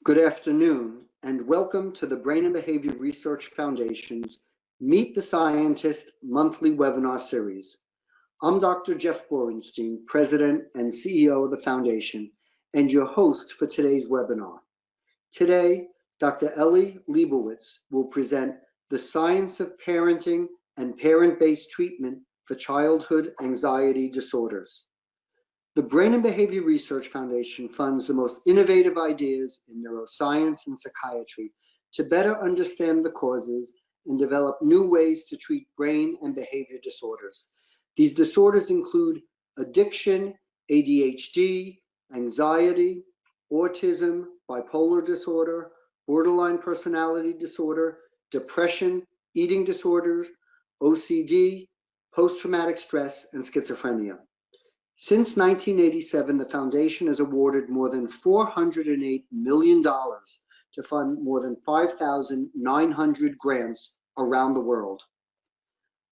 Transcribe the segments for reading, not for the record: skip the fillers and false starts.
Good afternoon, and welcome to the Brain and Behavior Research Foundation's Meet the Scientist monthly webinar series. I'm Dr. Jeff Borenstein, President and CEO of the Foundation, and your host for today's webinar. Today, Dr. Eli Lebowitz will present the science of parenting and parent-based treatment for childhood anxiety disorders. The Brain and Behavior Research Foundation funds the most innovative ideas in neuroscience and psychiatry to better understand the causes and develop new ways to treat brain and behavior disorders. These disorders include addiction, ADHD, anxiety, autism, bipolar disorder, borderline personality disorder, depression, eating disorders, OCD, post-traumatic stress, and schizophrenia. Since 1987, the Foundation has awarded more than $408 million to fund more than 5,900 grants around the world.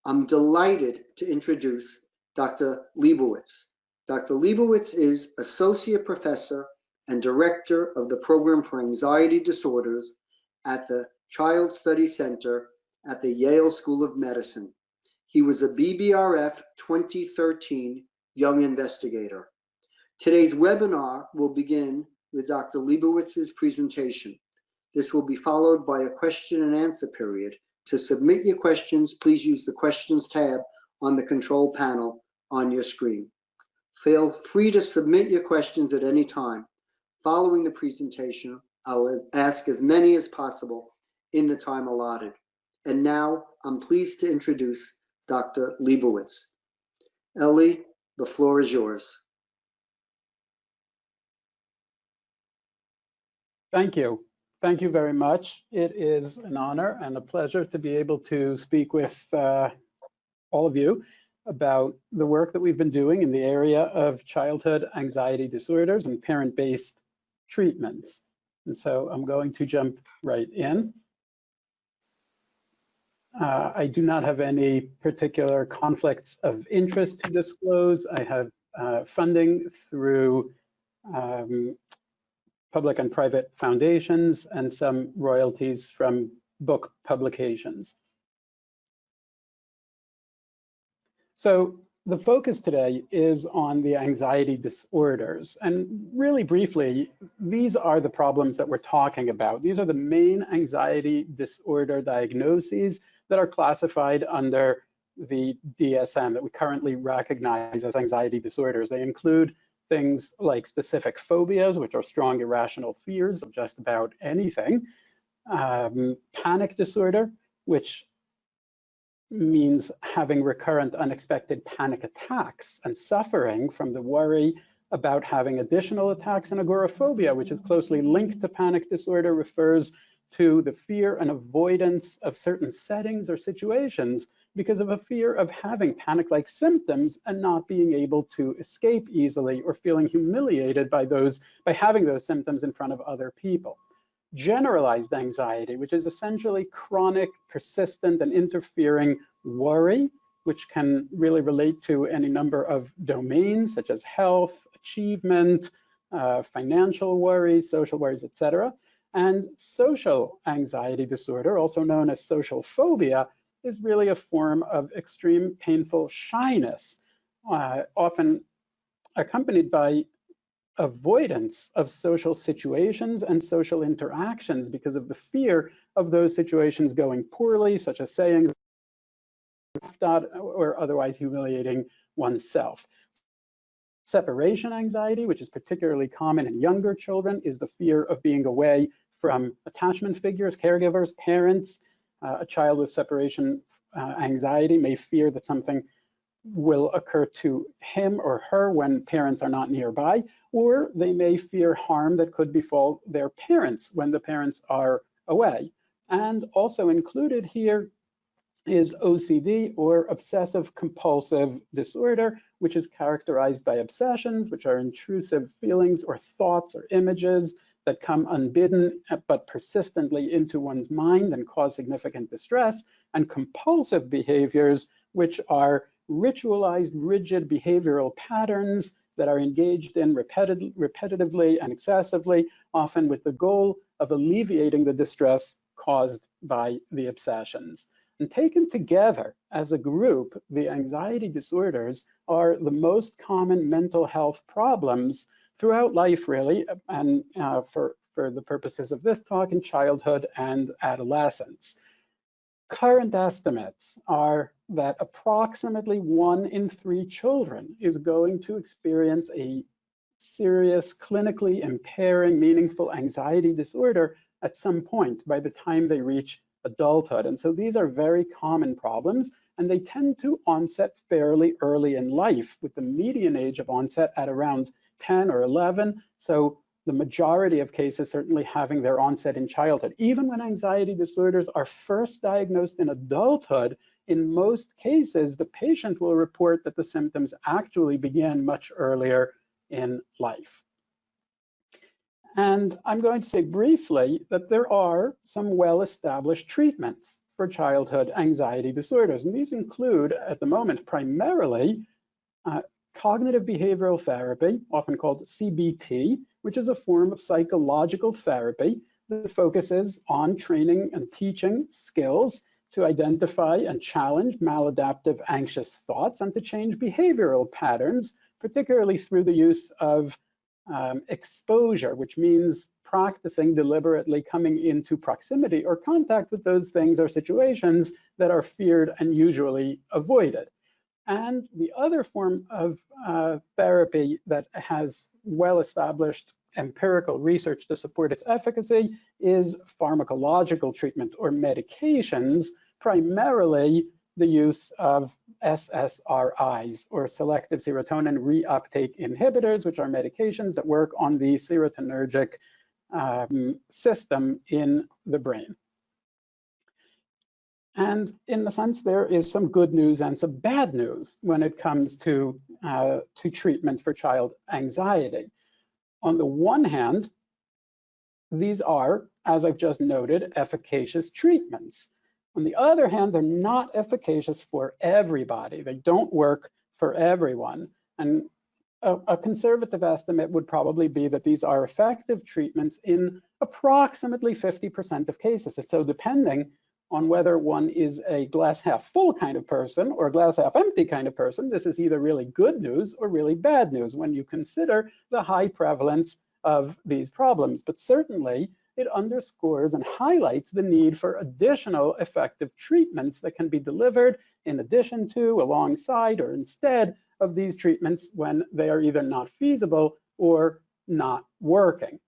I'm delighted to introduce Dr. Lebowitz. Dr. Lebowitz is Associate Professor and Director of the Program for Anxiety Disorders at the Child Study Center at the Yale School of Medicine. He was a BBRF 2013 Young Investigator. Today's webinar will begin with Dr. Lebowitz's presentation. This will be followed by a question and answer period. To submit your questions, please use the questions tab on the control panel on your screen. Feel free to submit your questions at any time. Following the presentation, I'll ask as many as possible in the time allotted. And now I'm pleased to introduce Dr. Lebowitz. Eli, the floor is yours. Thank you. Thank you very much. It is an honor and a pleasure to be able to speak with all of you about the work that we've been doing in the area of childhood anxiety disorders and parent-based treatments. And so I'm going to jump right in. I do not have any particular conflicts of interest to disclose. I have funding through public and private foundations and some royalties from book publications. So the focus today is on the anxiety disorders. And really briefly, these are the problems that we're talking about. These are the main anxiety disorder diagnoses that are classified under the DSM that we currently recognize as anxiety disorders. They include things like specific phobias, which are strong irrational fears of just about anything, panic disorder, which means having recurrent unexpected panic attacks and suffering from the worry about having additional attacks, and agoraphobia, which is closely linked to panic disorder, refers to the fear and avoidance of certain settings or situations because of a fear of having panic-like symptoms and not being able to escape easily, or feeling humiliated by having those symptoms in front of other people. Generalized anxiety, which is essentially chronic, persistent, and interfering worry, which can really relate to any number of domains such as health, achievement, financial worries, social worries, etc. And social anxiety disorder, also known as social phobia, is really a form of extreme painful shyness, often accompanied by avoidance of social situations and social interactions because of the fear of those situations going poorly, such as saying or otherwise humiliating oneself. Separation anxiety, which is particularly common in younger children, is the fear of being away from attachment figures, caregivers, parents. A child with separation anxiety may fear that something will occur to him or her when parents are not nearby, or they may fear harm that could befall their parents when the parents are away. And also included here is OCD, or obsessive-compulsive disorder, which is characterized by obsessions, which are intrusive feelings or thoughts or images that come unbidden but persistently into one's mind and cause significant distress, and compulsive behaviors, which are ritualized, rigid behavioral patterns that are engaged in repetitively and excessively, often with the goal of alleviating the distress caused by the obsessions. And taken together as a group, the anxiety disorders are the most common mental health problems throughout life, really, and for the purposes of this talk, in childhood and adolescence. Current estimates are that approximately 1 in 3 children is going to experience a serious, clinically impairing, meaningful anxiety disorder at some point by the time they reach adulthood. And so these are very common problems, and they tend to onset fairly early in life, with the median age of onset at around 10 or 11. So the majority of cases certainly having their onset in childhood. Even when anxiety disorders are first diagnosed in adulthood, in most cases, the patient will report that the symptoms actually began much earlier in life. And I'm going to say briefly that there are some well-established treatments for childhood anxiety disorders. And these include, at the moment, primarily cognitive behavioral therapy, often called CBT, which is a form of psychological therapy that focuses on training and teaching skills to identify and challenge maladaptive anxious thoughts and to change behavioral patterns, particularly through the use of exposure, which means practicing deliberately coming into proximity or contact with those things or situations that are feared and usually avoided. And the other form of therapy that has well-established empirical research to support its efficacy is pharmacological treatment or medications, primarily the use of SSRIs, or selective serotonin reuptake inhibitors, which are medications that work on the serotonergic system in the brain. And in a sense, there is some good news and some bad news when it comes to treatment for child anxiety. On the one hand, these are, as I've just noted, efficacious treatments. On the other hand, they're not efficacious for everybody. They don't work for everyone. And a conservative estimate would probably be that these are effective treatments in approximately 50% of cases. So depending on whether one is a glass half full kind of person or a glass half empty kind of person, this is either really good news or really bad news when you consider the high prevalence of these problems. But certainly, it underscores and highlights the need for additional effective treatments that can be delivered in addition to, alongside, or instead of these treatments when they are either not feasible or not working.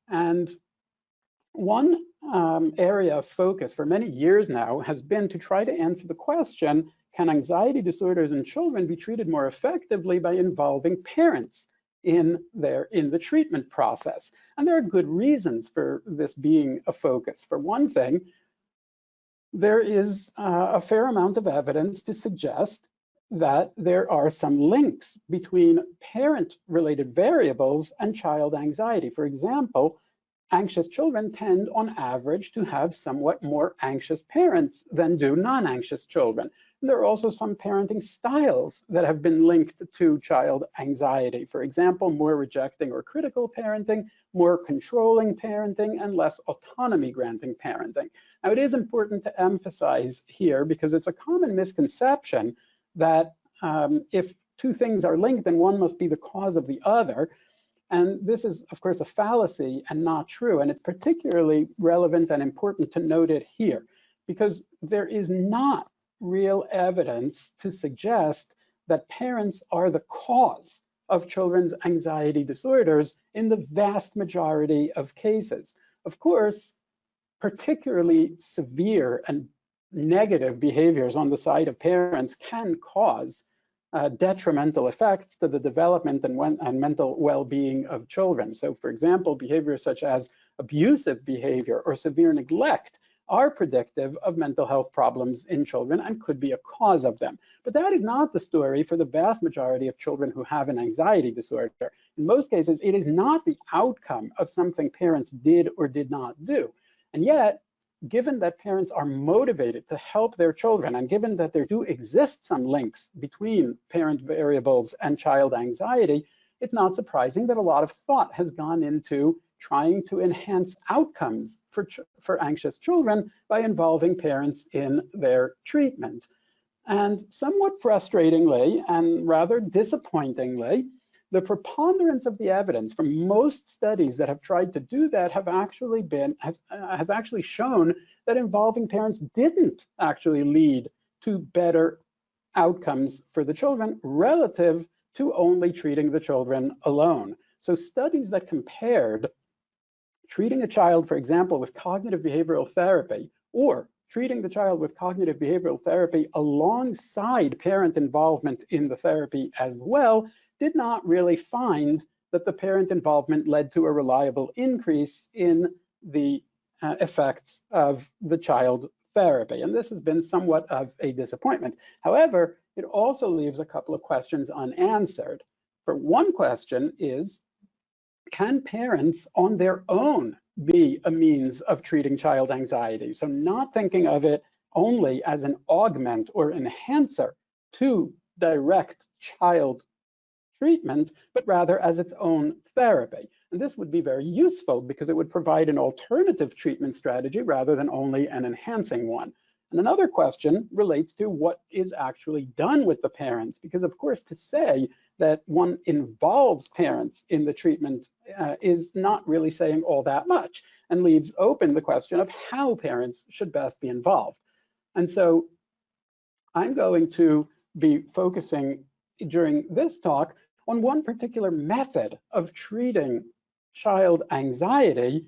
And one area of focus for many years now has been to try to answer the question, can anxiety disorders in children be treated more effectively by involving parents in the treatment process? And there are good reasons for this being a focus. For one thing, there is a fair amount of evidence to suggest that there are some links between parent-related variables and child anxiety. For example, anxious children tend on average to have somewhat more anxious parents than do non-anxious children. And there are also some parenting styles that have been linked to child anxiety. For example, more rejecting or critical parenting, more controlling parenting, and less autonomy granting parenting. Now, it is important to emphasize here, because it's a common misconception that if two things are linked, then one must be the cause of the other. And this is, of course, a fallacy and not true. And it's particularly relevant and important to note it here, because there is not real evidence to suggest that parents are the cause of children's anxiety disorders in the vast majority of cases. Of course, particularly severe and negative behaviors on the side of parents can cause detrimental effects to the development and mental well-being of children. So, for example, behaviors such as abusive behavior or severe neglect are predictive of mental health problems in children and could be a cause of them. But that is not the story for the vast majority of children who have an anxiety disorder. In most cases, it is not the outcome of something parents did or did not do. And yet, given that parents are motivated to help their children, and given that there do exist some links between parent variables and child anxiety, it's not surprising that a lot of thought has gone into trying to enhance outcomes for anxious children by involving parents in their treatment. And somewhat frustratingly and rather disappointingly, the preponderance of the evidence from most studies that have tried to do that has actually shown that involving parents didn't actually lead to better outcomes for the children relative to only treating the children alone. So studies that compared treating a child, for example, with cognitive behavioral therapy, or treating the child with cognitive behavioral therapy alongside parent involvement in the therapy as well, did not really find that the parent involvement led to a reliable increase in the effects of the child therapy. And this has been somewhat of a disappointment. However, it also leaves a couple of questions unanswered. For one question is, can parents on their own be a means of treating child anxiety? So not thinking of it only as an augment or enhancer to direct child treatment, but rather as its own therapy. And this would be very useful because it would provide an alternative treatment strategy rather than only an enhancing one. And another question relates to what is actually done with the parents, because of course to say that one involves parents in the treatment is not really saying all that much, and leaves open the question of how parents should best be involved. And so I'm going to be focusing during this talk on one particular method of treating child anxiety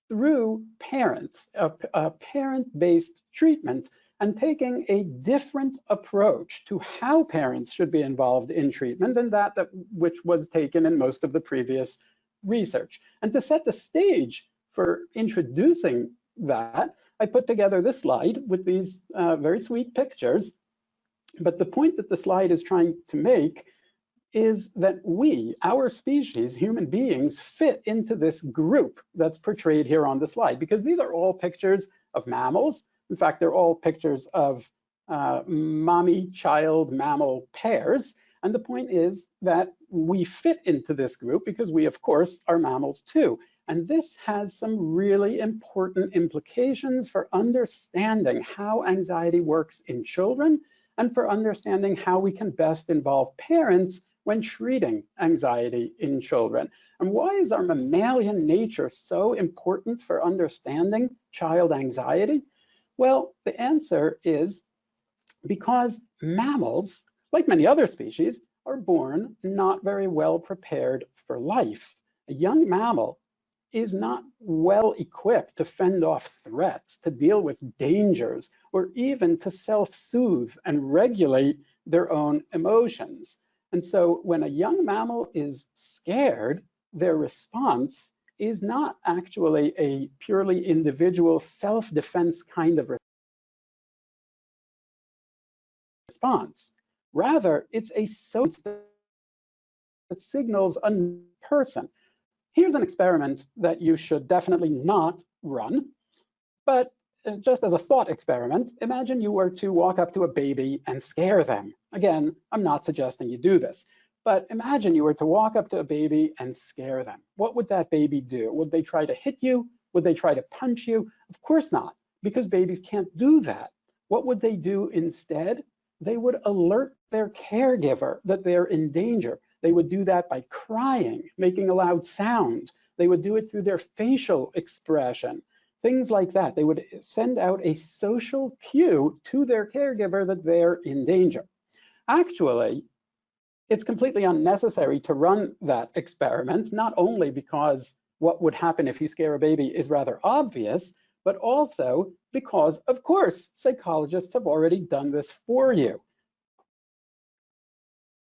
through parents, a parent-based treatment, and taking a different approach to how parents should be involved in treatment than that which was taken in most of the previous research. And to set the stage for introducing that, I put together this slide with these very sweet pictures. But the point that the slide is trying to make is that we, our species, human beings, fit into this group that's portrayed here on the slide, because these are all pictures of mammals. In fact, they're all pictures of mommy-child mammal pairs. And the point is that we fit into this group because we, of course, are mammals too. And this has some really important implications for understanding how anxiety works in children and for understanding how we can best involve parents when treating anxiety in children. And why is our mammalian nature so important for understanding child anxiety? Well, the answer is because mammals, like many other species, are born not very well prepared for life. A young mammal is not well equipped to fend off threats, to deal with dangers, or even to self-soothe and regulate their own emotions. And so when a young mammal is scared, their response is not actually a purely individual self-defense kind of response. Rather, it's a social that signals a person. Here's an experiment that you should definitely not run, but just as a thought experiment, imagine you were to walk up to a baby and scare them. Again, I'm not suggesting you do this, but imagine you were to walk up to a baby and scare them. What would that baby do? Would they try to hit you? Would they try to punch you? Of course not, because babies can't do that. What would they do instead? They would alert their caregiver that they're in danger. They would do that by crying, making a loud sound. They would do it through their facial expression, things like that. They would send out a social cue to their caregiver that they're in danger. Actually, it's completely unnecessary to run that experiment, not only because what would happen if you scare a baby is rather obvious, but also because, of course, psychologists have already done this for you.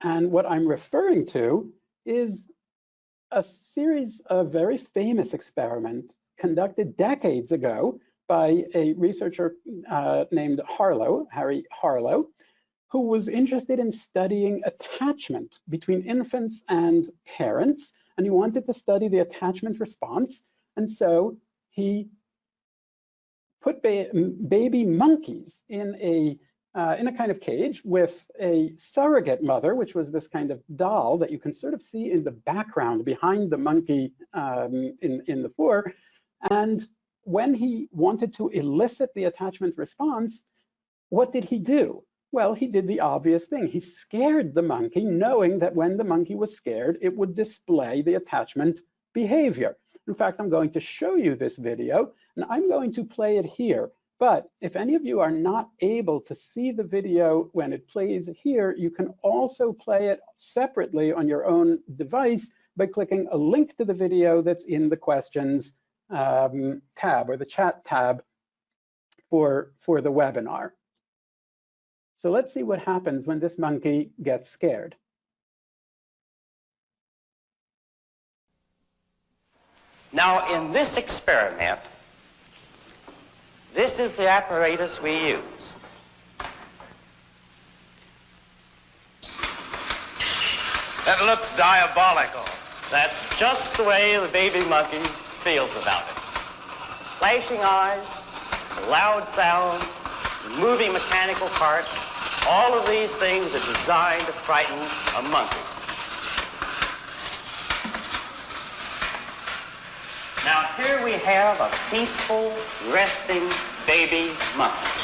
And what I'm referring to is a series of very famous experiments conducted decades ago by a researcher named Harry Harlow, who was interested in studying attachment between infants and parents, and he wanted to study the attachment response. And so he put baby monkeys in a in a kind of cage with a surrogate mother, which was this kind of doll that you can sort of see in the background behind the monkey in the fore. And when he wanted to elicit the attachment response, what did he do? Well, he did the obvious thing. He scared the monkey, knowing that when the monkey was scared, it would display the attachment behavior. In fact, I'm going to show you this video, and I'm going to play it here. But if any of you are not able to see the video when it plays here, you can also play it separately on your own device by clicking a link to the video that's in the questions tab or the chat tab for the webinar. So let's see what happens when this monkey gets scared. Now, in this experiment, this is the apparatus we use. That looks diabolical. That's just the way the baby monkey feels about it. Flashing eyes, loud sound, moving mechanical parts, all of these things are designed to frighten a monkey. Now here we have a peaceful, resting baby monkey.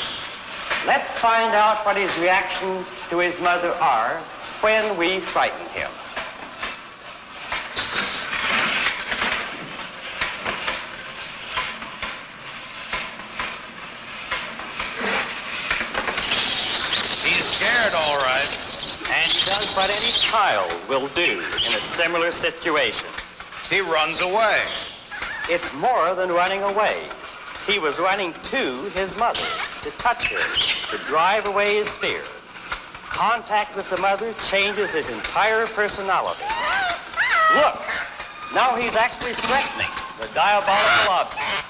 Let's find out what his reactions to his mother are when we frighten him. He's scared, all right. And he does what any child will do in a similar situation. He runs away. It's more than running away. He was running to his mother, to touch her, to drive away his fear. Contact with the mother changes his entire personality. Look, now he's actually threatening the diabolical object.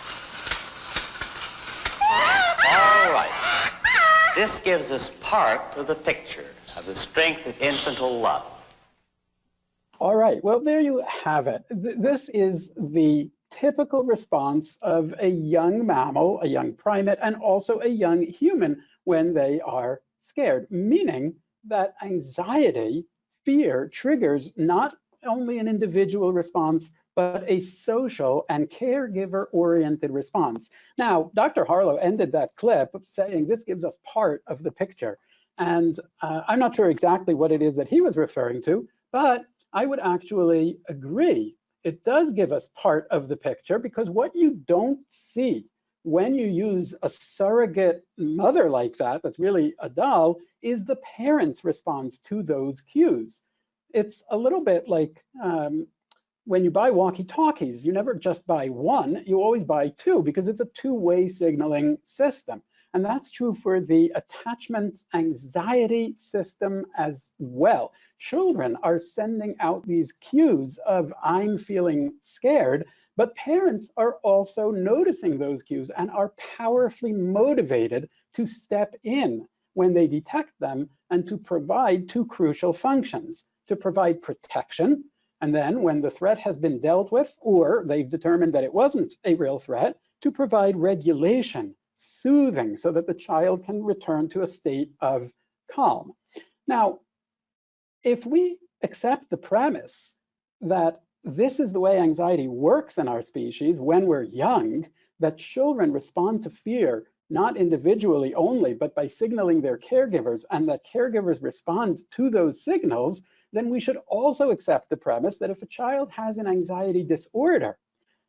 All right. This gives us part of the picture of the strength of infantile love. All right, well, there you have it. This is the typical response of a young mammal, a young primate, and also a young human when they are scared, meaning that anxiety, fear, triggers not only an individual response, but a social and caregiver-oriented response. Now, Dr. Harlow ended that clip saying this gives us part of the picture. And I'm not sure exactly what it is that he was referring to, but I would actually agree. It does give us part of the picture, because what you don't see when you use a surrogate mother like that, that's really a doll, is the parent's response to those cues. It's a little bit like when you buy walkie-talkies, you never just buy one, you always buy two, because it's a two-way signaling system. And that's true for the attachment anxiety system as well. Children are sending out these cues of I'm feeling scared, but parents are also noticing those cues and are powerfully motivated to step in when they detect them and to provide two crucial functions: to provide protection, and then when the threat has been dealt with or they've determined that it wasn't a real threat, to provide regulation, soothing, so that the child can return to a state of calm. Now, if we accept the premise that this is the way anxiety works in our species when we're young, that children respond to fear not individually only, but by signaling their caregivers, and that caregivers respond to those signals, then we should also accept the premise that if a child has an anxiety disorder,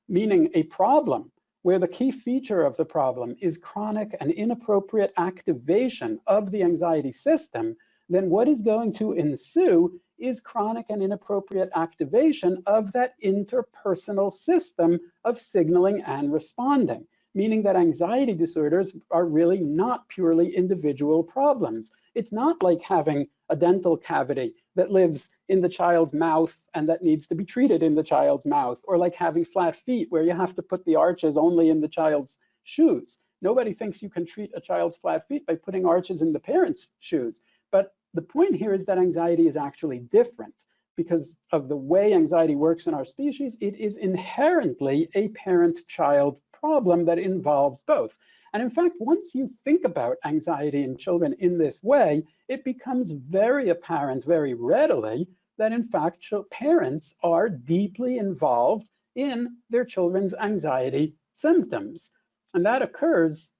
meaning a problem where the key feature of the problem is chronic and inappropriate activation of the anxiety system, then what is going to ensue is chronic and inappropriate activation of that interpersonal system of signaling and responding, meaning that anxiety disorders are really not purely individual problems. It's not like having a dental cavity that lives in the child's mouth and that needs to be treated in the child's mouth, or like having flat feet where you have to put the arches only in the child's shoes. Nobody thinks you can treat a child's flat feet by putting arches in the parent's shoes. But the point here is that anxiety is actually different. Because of the way anxiety works in our species, it is inherently a parent-child problem that involves both. And in fact, once you think about anxiety in children in this way, it becomes very apparent very readily that in fact parents are deeply involved in their children's anxiety symptoms. And that occurs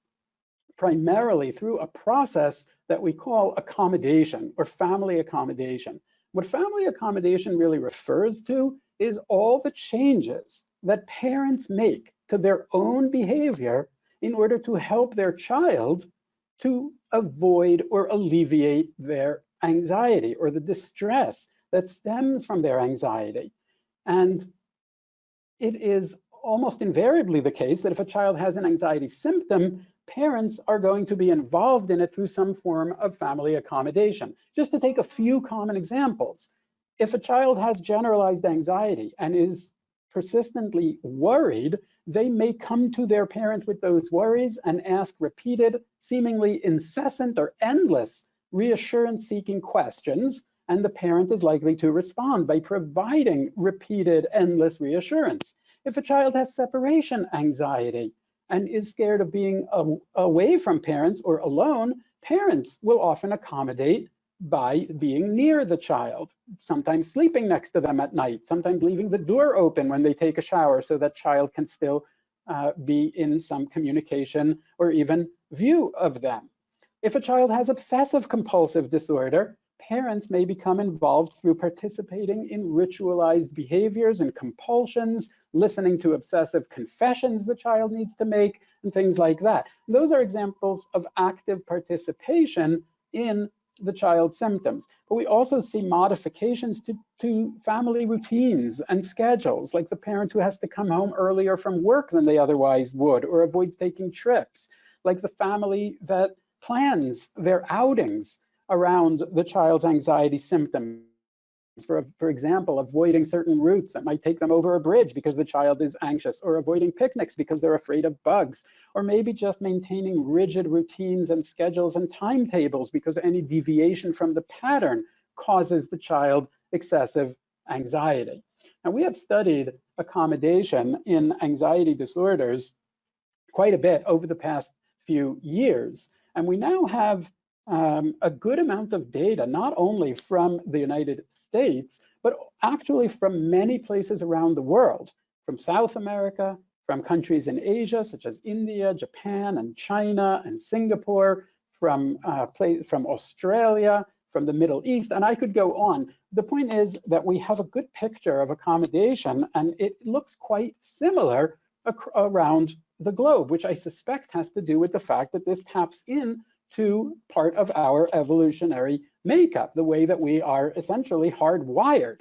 primarily through a process that we call accommodation or family accommodation. What family accommodation really refers to is all the changes that parents make to their own behavior in order to help their child to avoid or alleviate their anxiety or the distress that stems from their anxiety. And it is almost invariably the case that if a child has an anxiety symptom, parents are going to be involved in it through some form of family accommodation. Just to take a few common examples, if a child has generalized anxiety and is persistently worried, they may come to their parent with those worries and ask repeated, seemingly incessant or endless reassurance-seeking questions, and the parent is likely to respond by providing repeated, endless reassurance. If a child has separation anxiety and is scared of being away from parents or alone, parents will often accommodate by being near the child, sometimes sleeping next to them at night, sometimes leaving the door open when they take a shower so that child can still be in some communication or even view of them. If a child has obsessive-compulsive disorder, parents may become involved through participating in ritualized behaviors and compulsions, listening to obsessive confessions the child needs to make, and things like that. Those are examples of active participation in the child's symptoms. But we also see modifications to family routines and schedules, like the parent who has to come home earlier from work than they otherwise would, or avoids taking trips, like the family that plans their outings around the child's anxiety symptoms. For example, avoiding certain routes that might take them over a bridge because the child is anxious, or avoiding picnics because they're afraid of bugs, or maybe just maintaining rigid routines and schedules and timetables because any deviation from the pattern causes the child excessive anxiety. Now, we have studied accommodation in anxiety disorders quite a bit over the past few years, and we now have a good amount of data, not only from the United States, but actually from many places around the world, from South America, from countries in Asia, such as India, Japan, and China, and Singapore, from Australia, from the Middle East, and I could go on. The point is that we have a good picture of accommodation, and it looks quite similar around the globe, which I suspect has to do with the fact that this taps in to part of our evolutionary makeup, the way that we are essentially hardwired.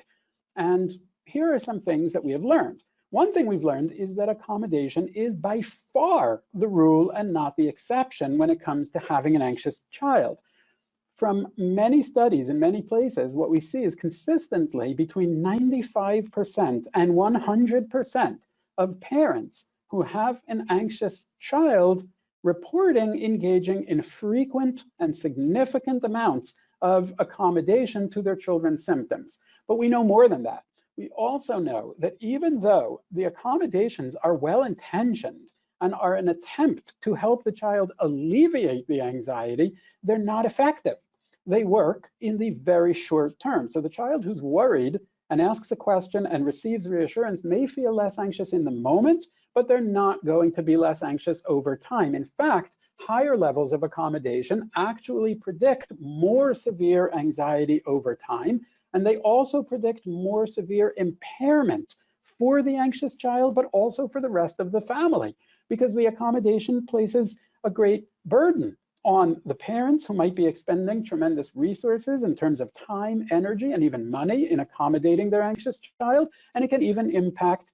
And here are some things that we have learned. One thing we've learned is that accommodation is by far the rule and not the exception when it comes to having an anxious child. From many studies in many places, what we see is consistently between 95% and 100% of parents who have an anxious child reporting engaging in frequent and significant amounts of accommodation to their children's symptoms. But we know more than that. We also know that even though the accommodations are well-intentioned and are an attempt to help the child alleviate the anxiety, they're not effective. They work in the very short term. So the child who's worried and asks a question and receives reassurance may feel less anxious in the moment, but they're not going to be less anxious over time. In fact, higher levels of accommodation actually predict more severe anxiety over time, and they also predict more severe impairment for the anxious child, but also for the rest of the family, because the accommodation places a great burden on the parents who might be expending tremendous resources in terms of time, energy, and even money in accommodating their anxious child, and it can even impact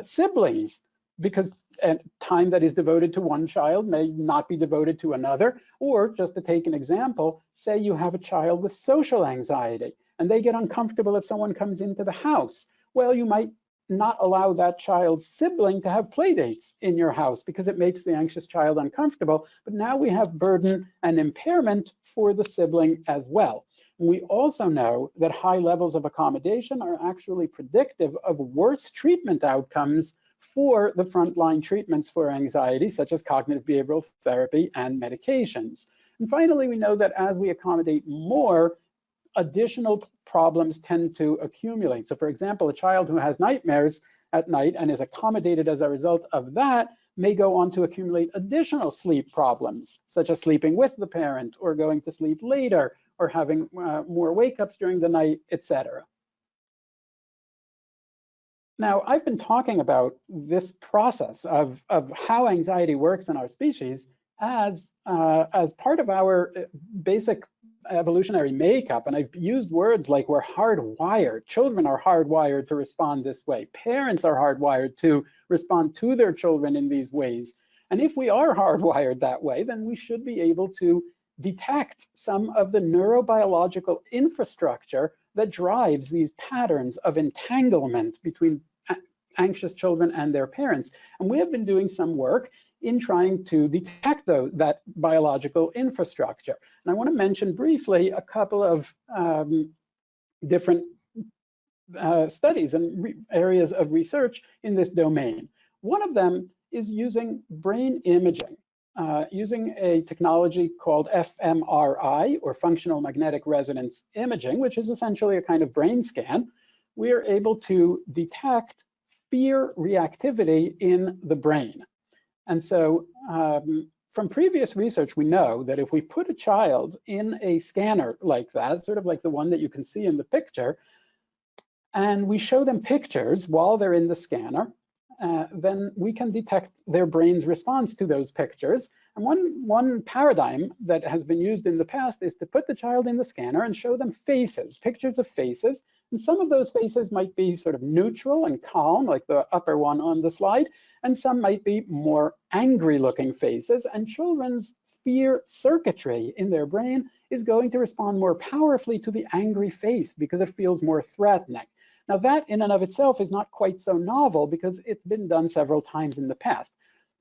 siblings, because time that is devoted to one child may not be devoted to another. Or just to take an example, say you have a child with social anxiety and they get uncomfortable if someone comes into the house. Well, you might not allow that child's sibling to have play dates in your house because it makes the anxious child uncomfortable. But now we have burden and impairment for the sibling as well. We also know that high levels of accommodation are actually predictive of worse treatment outcomes for the frontline treatments for anxiety, such as cognitive behavioral therapy and medications. And finally, we know that as we accommodate more, additional problems tend to accumulate. So for example, a child who has nightmares at night and is accommodated as a result of that may go on to accumulate additional sleep problems, such as sleeping with the parent or going to sleep later or having more wake-ups during the night, etc. Now, I've been talking about this process of how anxiety works in our species as part of our basic evolutionary makeup, and I've used words like we're hardwired. Children are hardwired to respond this way. Parents are hardwired to respond to their children in these ways. And if we are hardwired that way, then we should be able to detect some of the neurobiological infrastructure that drives these patterns of entanglement between anxious children and their parents. And we have been doing some work in trying to detect that biological infrastructure. And I want to mention briefly a couple of different studies and areas of research in this domain. One of them is using brain imaging, using a technology called fMRI, or functional magnetic resonance imaging, which is essentially a kind of brain scan. We are able to detect fear reactivity in the brain. And so from previous research, we know that if we put a child in a scanner like that, sort of like the one that you can see in the picture, and we show them pictures while they're in the scanner, then we can detect their brain's response to those pictures. And one paradigm that has been used in the past is to put the child in the scanner and show them faces, pictures of faces. And some of those faces might be sort of neutral and calm, like the upper one on the slide, and some might be more angry-looking faces. And children's fear circuitry in their brain is going to respond more powerfully to the angry face because it feels more threatening. Now, that in and of itself is not quite so novel because it's been done several times in the past.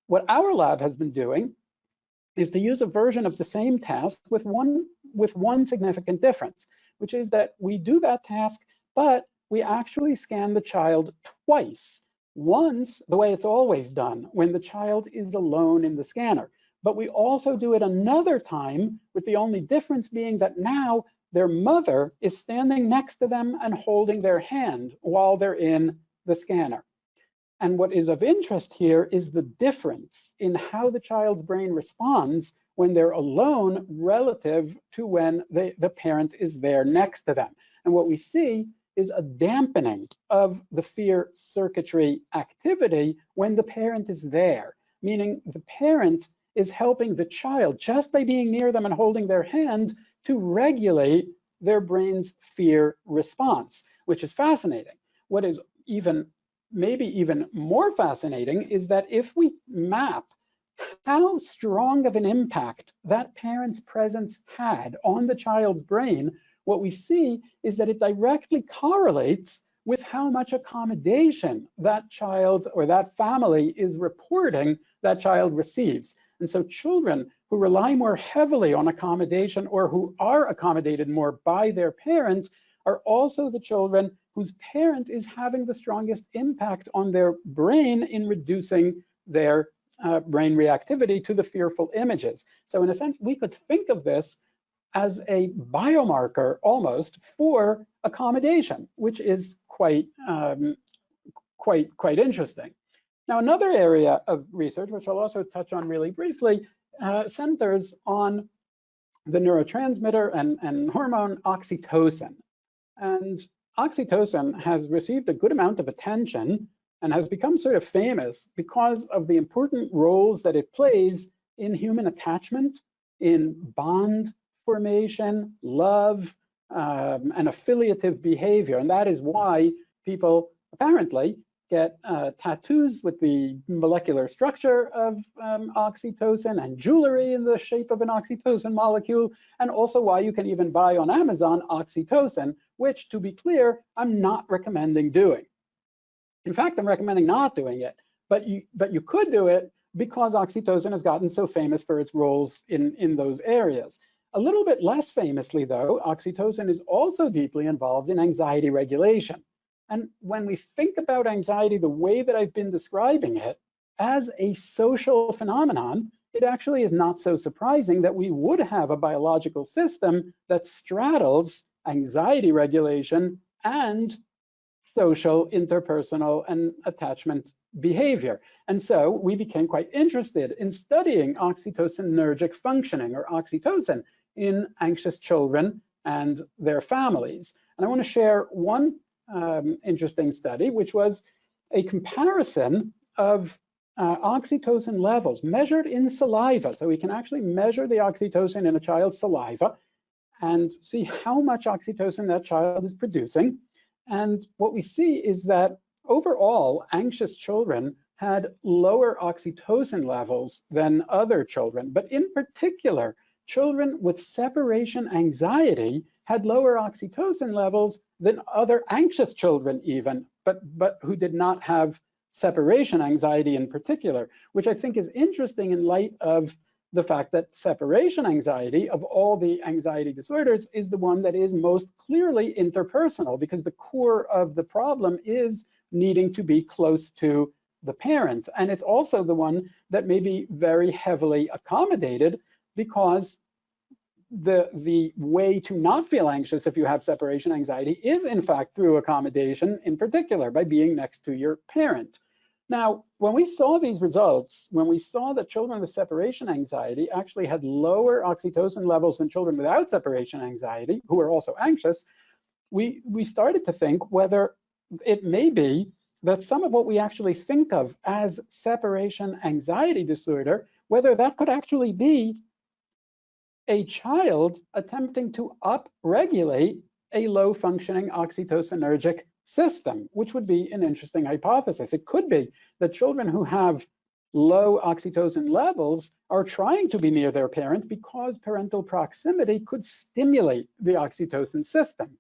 What our lab has been doing is to use a version of the same task with one significant difference, which is that we do that task, but we actually scan the child twice. Once, the way it's always done, when the child is alone in the scanner. But we also do it another time, with the only difference being that now their mother is standing next to them and holding their hand while they're in the scanner. And what is of interest here is the difference in how the child's brain responds when they're alone relative to when the parent is there next to them. And what we see is a dampening of the fear circuitry activity when the parent is there, meaning the parent is helping the child just by being near them and holding their hand to regulate their brain's fear response, which is fascinating. What is maybe even more fascinating is that if we map how strong of an impact that parent's presence had on the child's brain, what we see is that it directly correlates with how much accommodation that child or that family is reporting that child receives. And so children who rely more heavily on accommodation or who are accommodated more by their parent are also the children whose parent is having the strongest impact on their brain in reducing their brain reactivity to the fearful images. So in a sense, we could think of this as a biomarker almost for accommodation, which is quite interesting. Now, another area of research, which I'll also touch on really briefly, centers on the neurotransmitter and hormone oxytocin. And oxytocin has received a good amount of attention and has become sort of famous because of the important roles that it plays in human attachment, in bond formation, love, and affiliative behavior. And that is why people apparently get tattoos with the molecular structure of oxytocin and jewelry in the shape of an oxytocin molecule, and also why you can even buy on Amazon oxytocin, which, to be clear, I'm not recommending doing. In fact, I'm recommending not doing it, but you could do it because oxytocin has gotten so famous for its roles in those areas. A little bit less famously, though, oxytocin is also deeply involved in anxiety regulation. And when we think about anxiety the way that I've been describing it as a social phenomenon, it actually is not so surprising that we would have a biological system that straddles anxiety regulation and social, interpersonal, and attachment behavior. And so we became quite interested in studying oxytocinergic functioning, or oxytocin, in anxious children and their families. And I want to share one interesting study, which was a comparison of oxytocin levels measured in saliva. So we can actually measure the oxytocin in a child's saliva and see how much oxytocin that child is producing. And what we see is that overall, anxious children had lower oxytocin levels than other children. But in particular, children with separation anxiety had lower oxytocin levels than other anxious children even, but who did not have separation anxiety in particular, which I think is interesting in light of the fact that separation anxiety, of all the anxiety disorders, is the one that is most clearly interpersonal, because the core of the problem is needing to be close to the parent. And it's also the one that may be very heavily accommodated, because the way to not feel anxious if you have separation anxiety is in fact through accommodation, in particular by being next to your parent. Now, when we saw these results, when we saw that children with separation anxiety actually had lower oxytocin levels than children without separation anxiety, who were also anxious, we started to think whether it may be that some of what we actually think of as separation anxiety disorder, whether that could actually be a child attempting to upregulate a low-functioning oxytocinergic system, which would be an interesting hypothesis. It could be that children who have low oxytocin levels are trying to be near their parent because parental proximity could stimulate the oxytocin system.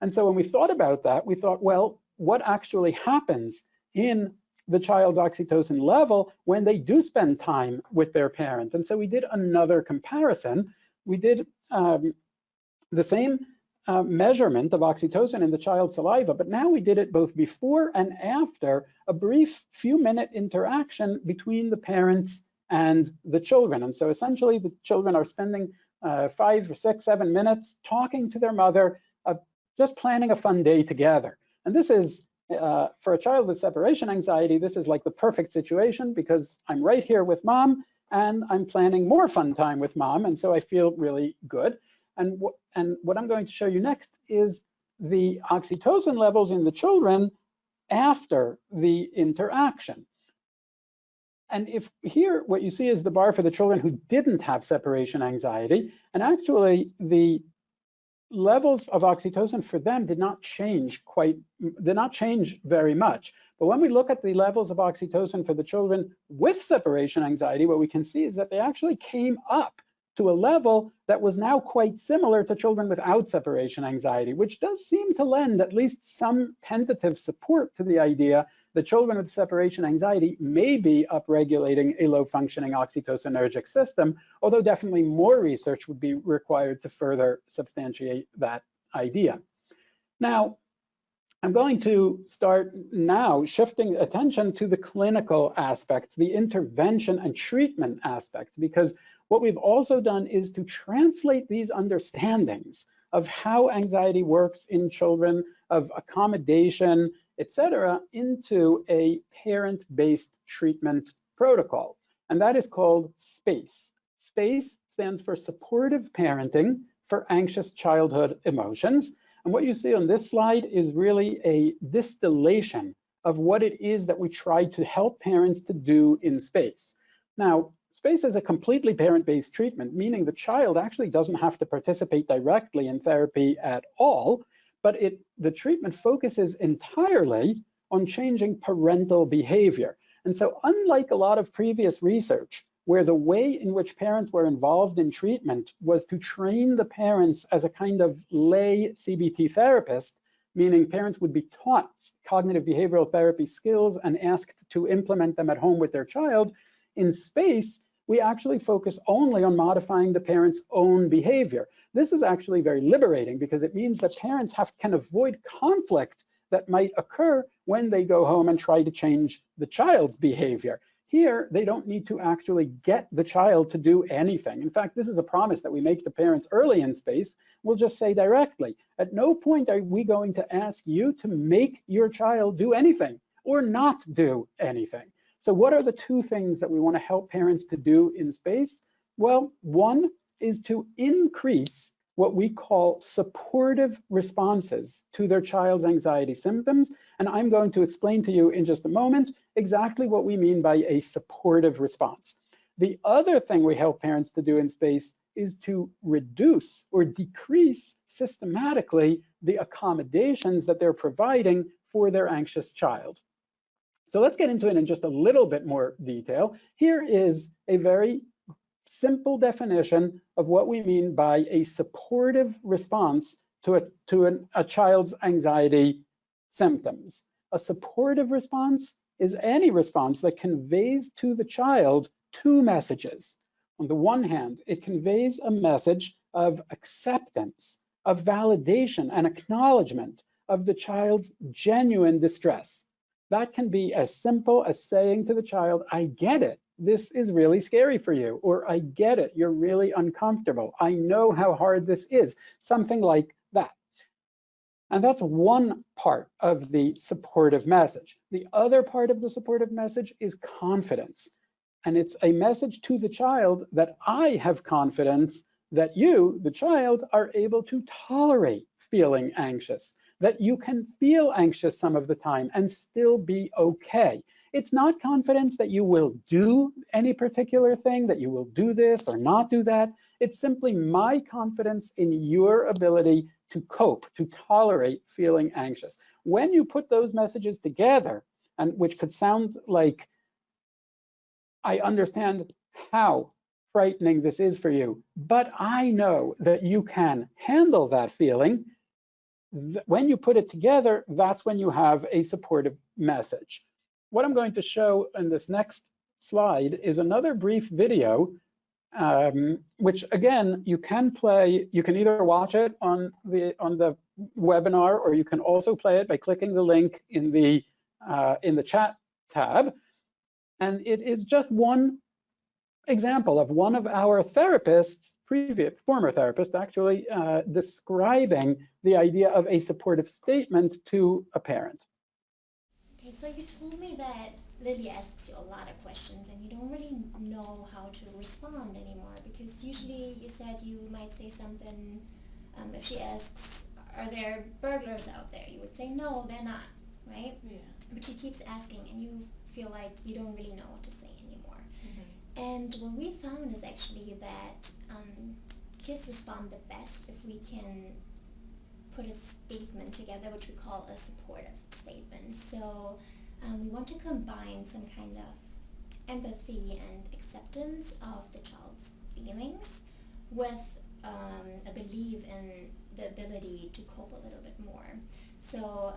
And so when we thought about that, we thought, well, what actually happens in the child's oxytocin level when they do spend time with their parent? And so we did another comparison. We did the same measurement of oxytocin in the child's saliva, but now we did it both before and after a brief few-minute interaction between the parents and the children. And so essentially the children are spending 5 or 6, 7 minutes talking to their mother, just planning a fun day together. And this is, for a child with separation anxiety, this is like the perfect situation, because I'm right here with mom and I'm planning more fun time with mom, and so I feel really good. And what I'm going to show you next is the oxytocin levels in the children after the interaction. And if here, what you see is the bar for the children who didn't have separation anxiety, and actually the levels of oxytocin for them did not change very much. But when we look at the levels of oxytocin for the children with separation anxiety, what we can see is that they actually came up to a level that was now quite similar to children without separation anxiety, which does seem to lend at least some tentative support to the idea that children with separation anxiety may be upregulating a low-functioning oxytocinergic system, although definitely more research would be required to further substantiate that idea. Now, I'm going to start now shifting attention to the clinical aspects, the intervention and treatment aspects, because what we've also done is to translate these understandings of how anxiety works in children, of accommodation, etc., into a parent-based treatment protocol. And that is called SPACE. SPACE stands for Supportive Parenting for Anxious Childhood Emotions. And what you see on this slide is really a distillation of what it is that we try to help parents to do in SPACE. Now, SPACE is a completely parent-based treatment, meaning the child actually doesn't have to participate directly in therapy at all, but the treatment focuses entirely on changing parental behavior. And so unlike a lot of previous research, where the way in which parents were involved in treatment was to train the parents as a kind of lay CBT therapist, meaning parents would be taught cognitive behavioral therapy skills and asked to implement them at home with their child, in SPACE, we actually focus only on modifying the parent's own behavior. This is actually very liberating because it means that parents can avoid conflict that might occur when they go home and try to change the child's behavior. Here, they don't need to actually get the child to do anything. In fact, this is a promise that we make to parents early in space. We'll just say directly, at no point are we going to ask you to make your child do anything or not do anything. So what are the two things that we want to help parents to do in space? Well, one is to increase what we call supportive responses to their child's anxiety symptoms. And I'm going to explain to you in just a moment exactly what we mean by a supportive response. The other thing we help parents to do in space is to reduce or decrease systematically the accommodations that they're providing for their anxious child. So let's get into it in just a little bit more detail. Here is a very simple definition of what we mean by a supportive response to a child's anxiety symptoms. A supportive response is any response that conveys to the child two messages. On the one hand, it conveys a message of acceptance, of validation and acknowledgement of the child's genuine distress. That can be as simple as saying to the child, I get it. This is really scary for you, or I get it, you're really uncomfortable. I know how hard this is, something like that. And that's one part of the supportive message. The other part of the supportive message is confidence. And it's a message to the child that I have confidence that you, the child, are able to tolerate feeling anxious, that you can feel anxious some of the time and still be okay. It's not confidence that you will do any particular thing, that you will do this or not do that. It's simply my confidence in your ability to cope, to tolerate feeling anxious. When you put those messages together, and which could sound like, I understand how frightening this is for you, but I know that you can handle that feeling. When you put it together, that's when you have a supportive message. What I'm going to show in this next slide is another brief video, which again, you can play. You can either watch it on the webinar, or you can also play it by clicking the link in the chat tab. And it is just one example of one of our therapists, former therapist actually, describing the idea of a supportive statement to a parent. Okay, so you told me that Lily asks you a lot of questions and you don't really know how to respond anymore, because usually you said you might say something, if she asks, are there burglars out there? You would say, no, they're not, right? Yeah. But she keeps asking and you feel like you don't really know what to say anymore. Mm-hmm. And what we found is actually that kids respond the best if we can put a statement together, which we call a supportive statement. So we want to combine some kind of empathy and acceptance of the child's feelings with a belief in the ability to cope a little bit more. So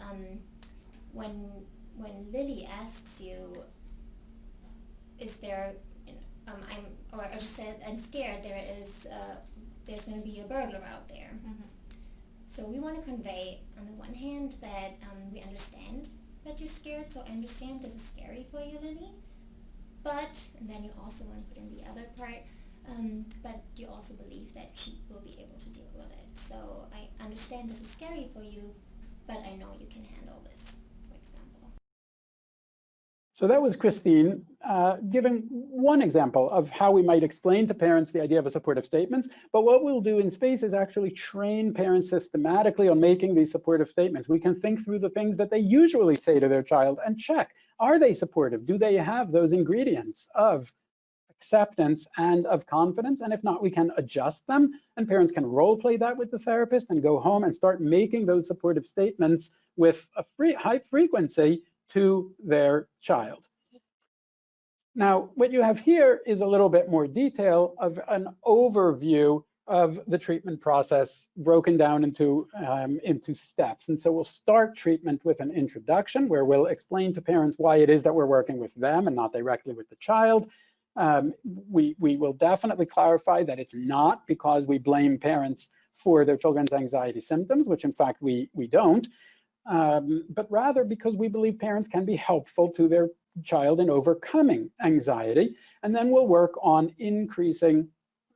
when Lily asks you, is there, I just said, I'm scared, there's going to be a burglar out there. Mm-hmm. So we want to convey, on the one hand, that we understand that you're scared, so I understand this is scary for you, Lily, but, and then you also want to put in the other part, but you also believe that she will be able to deal with it. So I understand this is scary for you, but I know you can handle this, for example. So that was Christine giving one example of how we might explain to parents the idea of a supportive statement. But what we'll do in space is actually train parents systematically on making these supportive statements. We can think through the things that they usually say to their child and check, are they supportive? Do they have those ingredients of acceptance and of confidence? And if not, we can adjust them, and parents can role play that with the therapist and go home and start making those supportive statements with a high frequency to their child. Now, what you have here is a little bit more detail of an overview of the treatment process broken down into steps. And so we'll start treatment with an introduction where we'll explain to parents why it is that we're working with them and not directly with the child. We will definitely clarify that it's not because we blame parents for their children's anxiety symptoms, which in fact we don't. but rather because we believe parents can be helpful to their child in overcoming anxiety. And then we'll work on increasing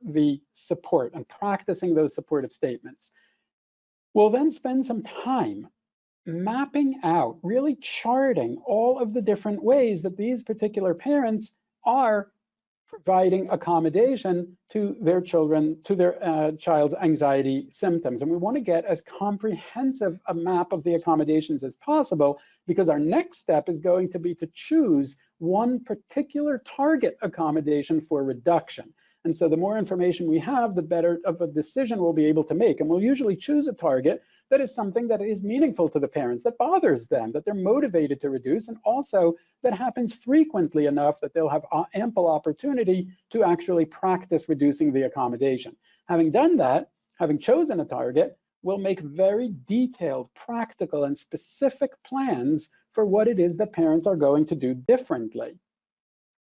the support and practicing those supportive statements. We'll then spend some time mapping out, really charting all of the different ways that these particular parents are providing accommodation to their children, to their child's anxiety symptoms. And we want to get as comprehensive a map of the accommodations as possible, because our next step is going to be to choose one particular target accommodation for reduction. And so the more information we have, the better of a decision we'll be able to make. And we'll usually choose a target that is something that is meaningful to the parents, that bothers them, that they're motivated to reduce, and also that happens frequently enough that they'll have ample opportunity to actually practice reducing the accommodation. Having done that, having chosen a target, we'll make very detailed, practical, and specific plans for what it is that parents are going to do differently.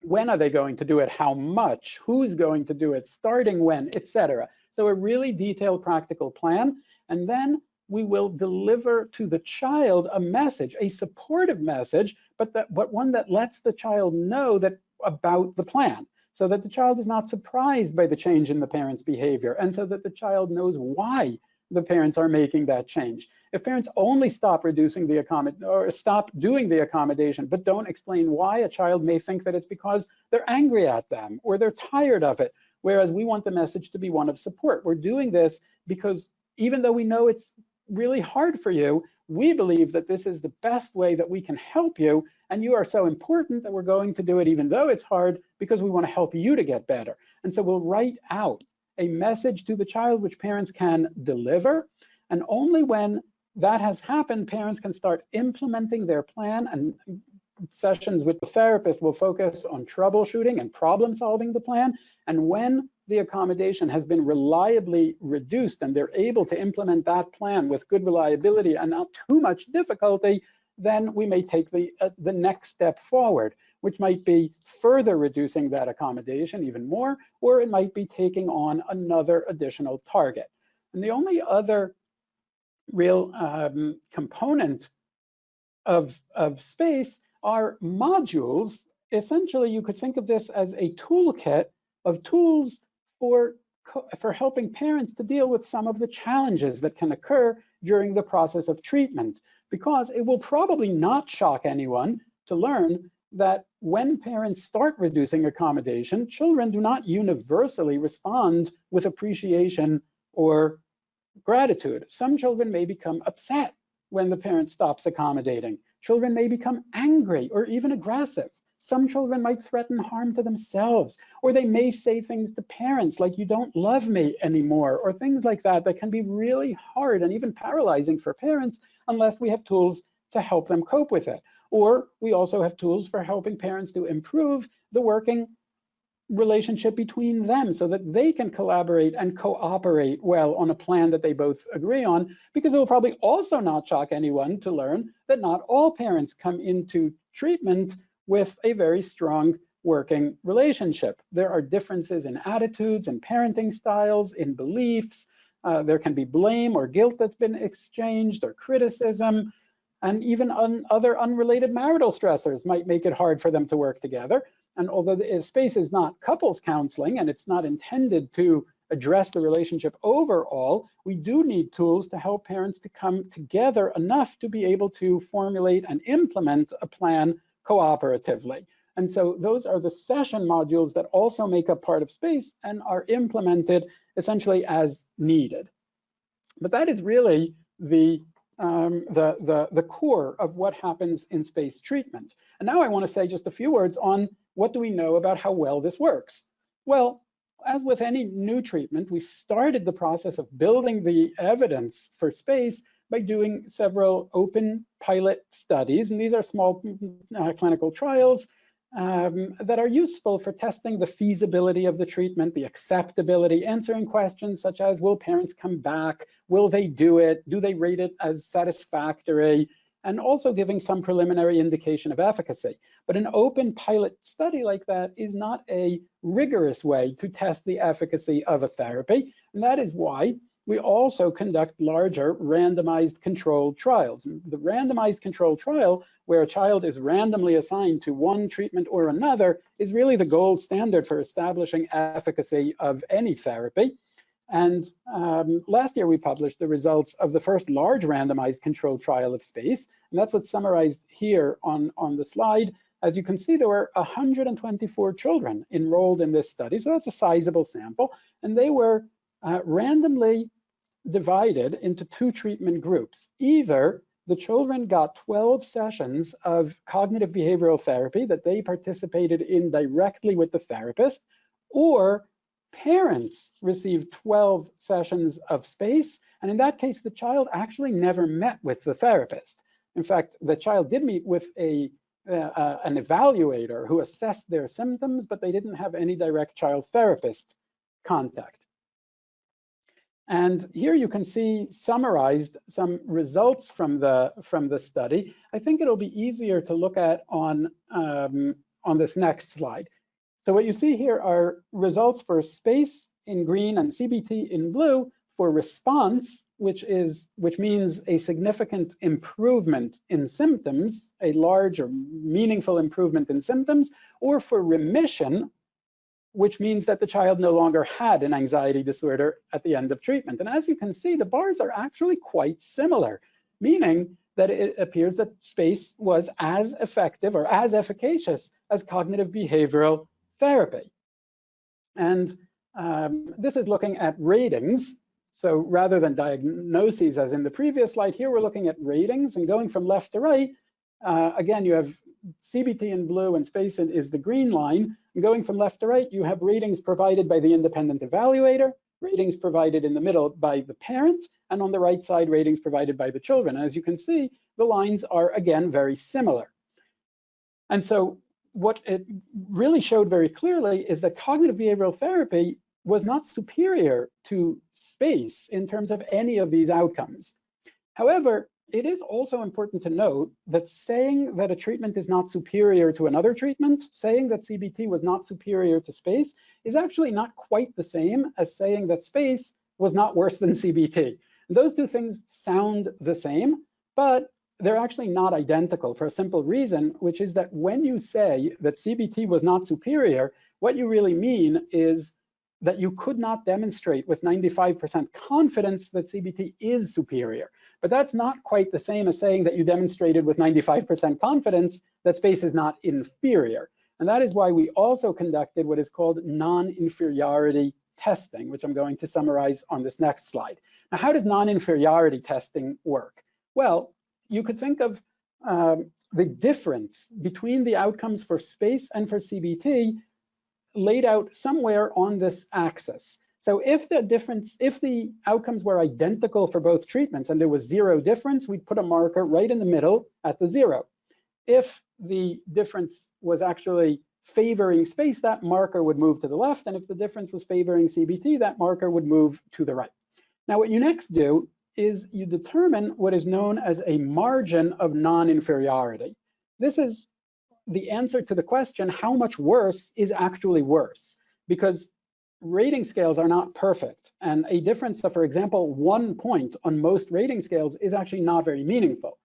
When are they going to do it? How much? Who's going to do it? Starting when, etc. So a really detailed, practical plan. And then we will deliver to the child a message, a supportive message, but one that lets the child know that about the plan, so that the child is not surprised by the change in the parent's behavior, and so that the child knows why the parents are making that change. If parents only stop reducing the accommodation or stop doing the accommodation, but don't explain why, a child may think that it's because they're angry at them or they're tired of it, whereas we want the message to be one of support. We're doing this because even though we know it's really hard for you, we believe that this is the best way that we can help you, and you are so important that we're going to do it even though it's hard, because we want to help you to get better. And so we'll write out a message to the child which parents can deliver, and only when that has happened, parents can start implementing their plan, and sessions with the therapist will focus on troubleshooting and problem solving the plan. And when the accommodation has been reliably reduced and they're able to implement that plan with good reliability and not too much difficulty, then we may take the next step forward, which might be further reducing that accommodation even more, or it might be taking on another additional target. And the only other real component of space are modules. Essentially, you could think of this as a toolkit of tools for helping parents to deal with some of the challenges that can occur during the process of treatment, because it will probably not shock anyone to learn that when parents start reducing accommodation, children do not universally respond with appreciation or gratitude. Some children may become upset when the parent stops accommodating. Children may become angry or even aggressive. Some children might threaten harm to themselves, or they may say things to parents like, "You don't love me anymore," or things like that that can be really hard and even paralyzing for parents unless we have tools to help them cope with it. Or we also have tools for helping parents to improve the working relationship between them so that they can collaborate and cooperate well on a plan that they both agree on, because it will probably also not shock anyone to learn that not all parents come into treatment with a very strong working relationship. There are differences in attitudes and parenting styles, in beliefs. There can be blame or guilt that's been exchanged, or criticism, and even other unrelated marital stressors might make it hard for them to work together. And although the space is not couples counseling and it's not intended to address the relationship overall, we do need tools to help parents to come together enough to be able to formulate and implement a plan cooperatively. And so those are the session modules that also make up part of space and are implemented essentially as needed. But that is really the core of what happens in space treatment. And now I want to say just a few words on what do we know about how well this works. Well, as with any new treatment, we started the process of building the evidence for space by doing several open pilot studies. And these are small clinical trials that are useful for testing the feasibility of the treatment, the acceptability, answering questions such as, will parents come back? Will they do it? Do they rate it as satisfactory? And also giving some preliminary indication of efficacy. But an open pilot study like that is not a rigorous way to test the efficacy of a therapy. And that is why we also conduct larger randomized controlled trials. The randomized controlled trial, where a child is randomly assigned to one treatment or another, is really the gold standard for establishing efficacy of any therapy. And last year we published the results of the first large randomized controlled trial of space, and that's what's summarized here on the slide. As you can see, there were 124 children enrolled in this study, so that's a sizable sample, and they were randomly divided into two treatment groups. Either the children got 12 sessions of cognitive behavioral therapy that they participated in directly with the therapist, or parents received 12 sessions of space, and in that case, the child actually never met with the therapist. In fact, the child did meet with an evaluator who assessed their symptoms, but they didn't have any direct child therapist contact. And here you can see summarized some results from the study. I think it'll be easier to look at on this next slide. So what you see here are results for space in green and CBT in blue for response, which means a significant improvement in symptoms, a large or meaningful improvement in symptoms, or for remission, which means that the child no longer had an anxiety disorder at the end of treatment. And as you can see, the bars are actually quite similar, meaning that it appears that space was as effective or as efficacious as cognitive behavioral therapy. And this is looking at ratings. So rather than diagnoses as in the previous slide, here we're looking at ratings, and going from left to right, again, you have CBT in blue and space is the green line. And going from left to right, you have ratings provided by the independent evaluator, ratings provided in the middle by the parent, and on the right side, ratings provided by the children. As you can see, the lines are, again, very similar. And so what it really showed very clearly is that cognitive behavioral therapy was not superior to space in terms of any of these outcomes. However, it is also important to note that saying that a treatment is not superior to another treatment, saying that CBT was not superior to space, is actually not quite the same as saying that space was not worse than CBT. And those two things sound the same, but they're actually not identical for a simple reason, which is that when you say that CBT was not superior, what you really mean is that you could not demonstrate with 95% confidence that CBT is superior. But that's not quite the same as saying that you demonstrated with 95% confidence that space is not inferior. And that is why we also conducted what is called non-inferiority testing, which I'm going to summarize on this next slide. Now, how does non-inferiority testing work? Well, you could think of the difference between the outcomes for space and for CBT laid out somewhere on this axis. So if the outcomes were identical for both treatments and there was zero difference, we'd put a marker right in the middle at the zero. If the difference was actually favoring space, that marker would move to the left. And if the difference was favoring CBT, that marker would move to the right. Now, what you next do is you determine what is known as a margin of non-inferiority. This is the answer to the question, how much worse is actually worse? Because rating scales are not perfect. And a difference of, for example, 1 point on most rating scales is actually not very meaningful.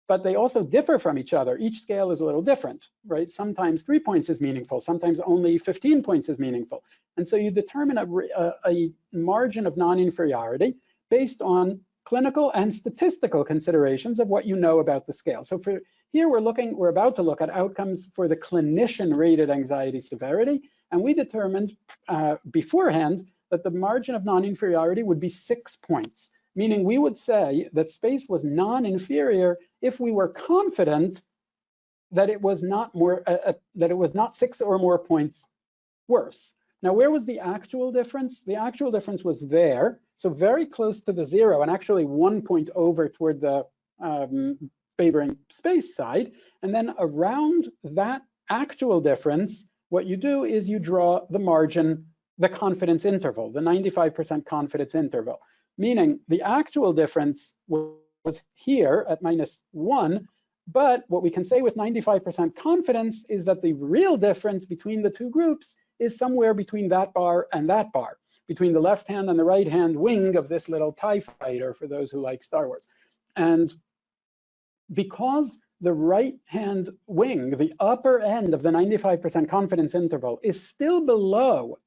But they also differ from each other. Each scale is a little different, right? Sometimes 3 points is meaningful, sometimes only 15 points is meaningful. And so you determine a margin of non-inferiority based on clinical and statistical considerations of what you know about the scale. So for here we're about to look at outcomes for the clinician-rated anxiety severity, and we determined beforehand that the margin of non-inferiority would be 6 points, meaning we would say that space was non-inferior if we were confident that it was not 6 or more points worse. Now, where was the actual difference? The actual difference was there, so very close to the zero, and actually 1 point over toward the favoring space side. And then around that actual difference, what you do is you draw the margin, the confidence interval, the 95% confidence interval, meaning the actual difference was here at -1, but what we can say with 95% confidence is that the real difference between the two groups is somewhere between that bar and that bar. between the left hand and the right hand wing of this little TIE fighter, for those who like Star Wars. And because the right hand wing, the upper end of the 95% confidence interval, is still below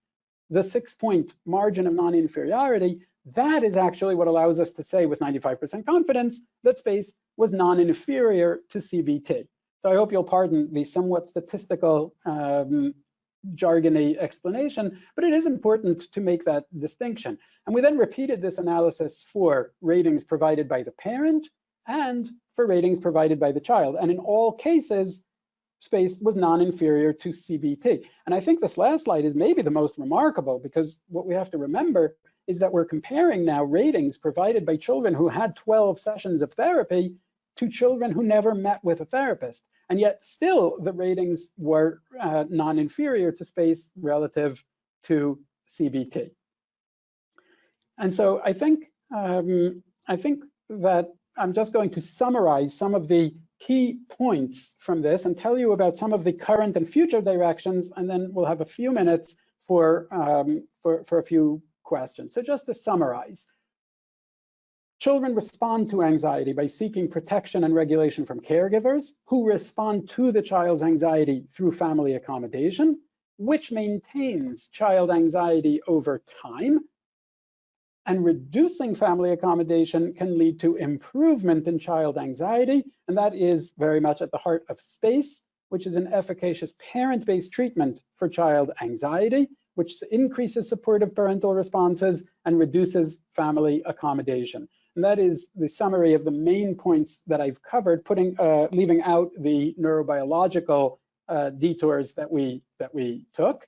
the 6-point margin of non-inferiority, that is actually what allows us to say with 95% confidence that space was non-inferior to CBT. So I hope you'll pardon the somewhat statistical jargony explanation, but it is important to make that distinction. And we then repeated this analysis for ratings provided by the parent and for ratings provided by the child. And in all cases, space was non-inferior to CBT. And I think this last slide is maybe the most remarkable, because what we have to remember is that we're comparing now ratings provided by children who had 12 sessions of therapy to children who never met with a therapist. And yet still the ratings were non-inferior to space relative to CBT. And so I think that I'm just going to summarize some of the key points from this and tell you about some of the current and future directions, and then we'll have a few minutes for a few questions. So just to summarize, children respond to anxiety by seeking protection and regulation from caregivers, who respond to the child's anxiety through family accommodation, which maintains child anxiety over time. And reducing family accommodation can lead to improvement in child anxiety, and that is very much at the heart of SPACE, which is an efficacious parent-based treatment for child anxiety, which increases supportive parental responses and reduces family accommodation. And that is the summary of the main points that I've covered, leaving out the neurobiological detours that we took.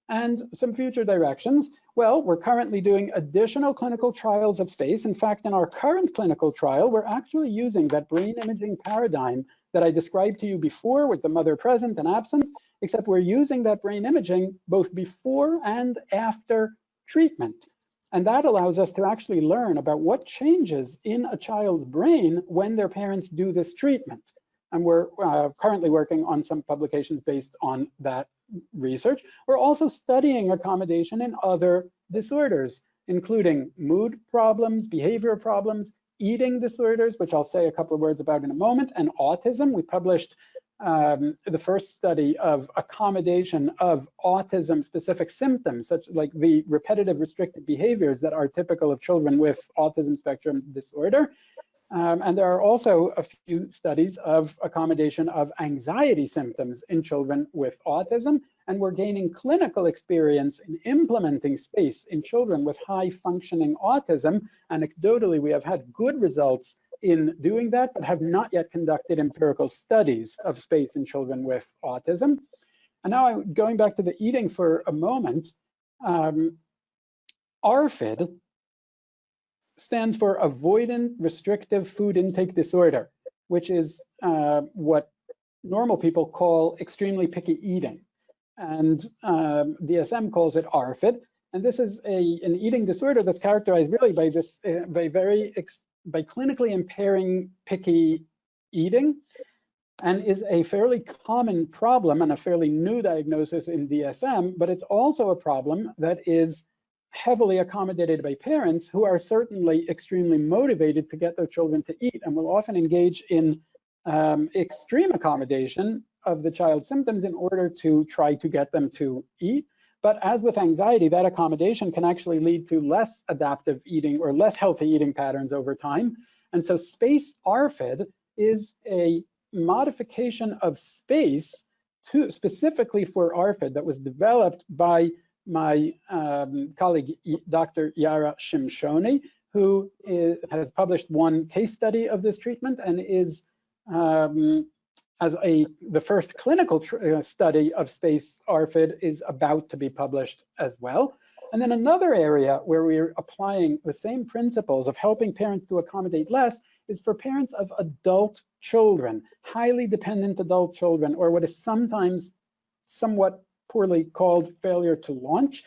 And some future directions. Well, we're currently doing additional clinical trials of SPACE. In fact, in our current clinical trial, we're actually using that brain imaging paradigm that I described to you before with the mother present and absent, except we're using that brain imaging both before and after treatment. And that allows us to actually learn about what changes in a child's brain when their parents do this treatment. And we're currently working on some publications based on that research. We're also studying accommodation in other disorders, including mood problems, behavior problems, eating disorders, which I'll say a couple of words about in a moment, and autism. We published the first study of accommodation of autism-specific symptoms, such like the repetitive restricted behaviors that are typical of children with autism spectrum disorder. And there are also a few studies of accommodation of anxiety symptoms in children with autism, and we're gaining clinical experience in implementing SPACE in children with high functioning autism. Anecdotally, we have had good results in doing that, but have not yet conducted empirical studies of SPACE in children with autism. And now I'm going back to the eating for a moment. ARFID stands for Avoidant Restrictive Food Intake Disorder, which is what normal people call extremely picky eating. And DSM calls it ARFID. And this is an eating disorder that's characterized really by this, by clinically impairing picky eating, and is a fairly common problem and a fairly new diagnosis in DSM, but it's also a problem that is heavily accommodated by parents who are certainly extremely motivated to get their children to eat and will often engage in extreme accommodation of the child's symptoms in order to try to get them to eat. But as with anxiety, that accommodation can actually lead to less adaptive eating or less healthy eating patterns over time. And so SPACE ARFID is a modification of SPACE specifically for ARFID that was developed by my colleague, Dr. Yara Shimshoni, who has published one case study of this treatment and is, the first clinical study of SPACE ARFID is about to be published as well. And then another area where we're applying the same principles of helping parents to accommodate less is for parents of adult children, highly dependent adult children, or what is sometimes somewhat poorly called failure to launch.